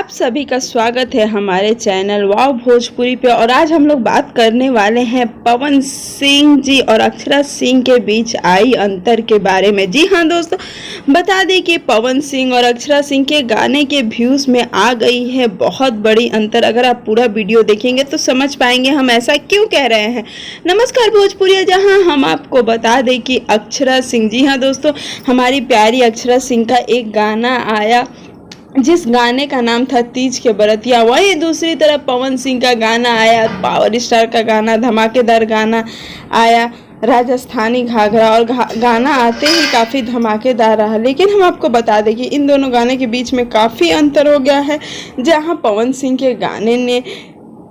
आप सभी का स्वागत है हमारे चैनल वाव भोजपुरी पे। और आज हम लोग बात करने वाले हैं पवन सिंह जी और अक्षरा सिंह के बीच आई अंतर के बारे में। जी हाँ दोस्तों, बता दें कि पवन सिंह और अक्षरा सिंह के गाने के व्यूज़ में आ गई है बहुत बड़ी अंतर। अगर आप पूरा वीडियो देखेंगे तो समझ पाएंगे हम ऐसा क्यों कह रहे हैं। नमस्कार भोजपुरी, जहाँ हम आपको बता दें कि अक्षरा सिंह, जी हाँ दोस्तों, हमारी प्यारी अक्षरा सिंह का एक गाना आया जिस गाने का नाम था तीज के बरतिया। वही दूसरी तरफ पवन सिंह का गाना आया, पावर स्टार का गाना, धमाकेदार गाना आया राजस्थानी घाघरा। और गाना आते ही काफ़ी धमाकेदार रहा। लेकिन हम आपको बता दें कि इन दोनों गाने के बीच में काफ़ी अंतर हो गया है। जहां पवन सिंह के गाने ने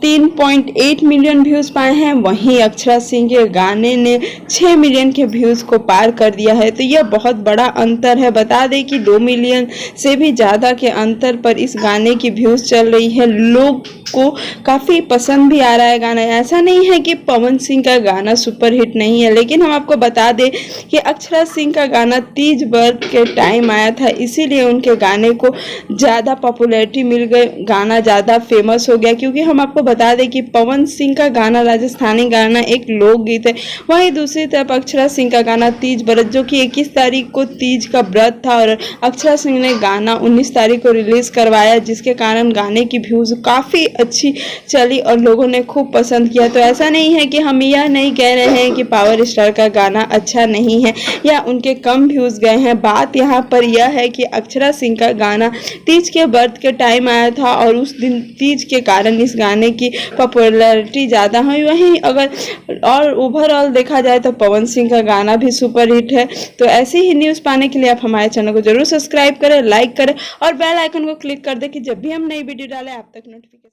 3.8 मिलियन व्यूज़ पाए हैं, वहीं अक्षरा सिंह के गाने ने 6 मिलियन के व्यूज़ को पार कर दिया है। तो यह बहुत बड़ा अंतर है। बता दें कि 2 मिलियन से भी ज़्यादा के अंतर पर इस गाने की व्यूज़ चल रही है। लोग को काफ़ी पसंद भी आ रहा है गाना। ऐसा नहीं है कि पवन सिंह का गाना सुपर हिट नहीं है, लेकिन हम आपको बता दें कि अक्षरा सिंह का गाना तीज व्रत के टाइम आया था, इसीलिए उनके गाने को ज़्यादा पॉपुलैरिटी मिल गई, गाना ज़्यादा फेमस हो गया। क्योंकि हम आपको बता दें कि पवन सिंह का गाना राजस्थानी गाना एक लोकगीत है, वहीं दूसरी तरफ अक्षरा सिंह का गाना तीज व्रत, जो कि 21 तारीख को तीज का व्रत था और अक्षरा सिंह ने गाना 19 तारीख को रिलीज़ करवाया, जिसके कारण गाने की व्यूज़ काफ़ी अच्छी चली और लोगों ने खूब पसंद किया। तो ऐसा नहीं है कि हम यह नहीं कह रहे हैं कि पावर स्टार का गाना अच्छा नहीं है या उनके कम व्यूज़ गए हैं। बात यहाँ पर यह है कि अक्षरा सिंह का गाना तीज के व्रत के टाइम आया था और उस दिन तीज के कारण इस गाने की पॉपुलैरिटी ज़्यादा हुई। वहीं अगर और ओवरऑल देखा जाए तो पवन सिंह का गाना भी सुपर हिट है। तो ऐसी ही न्यूज़ पाने के लिए आप हमारे चैनल को जरूर सब्सक्राइब करें, लाइक करें और बेल आइकन को क्लिक कर दें कि जब भी हम नई वीडियो डालें आप तक नोटिफिकेशन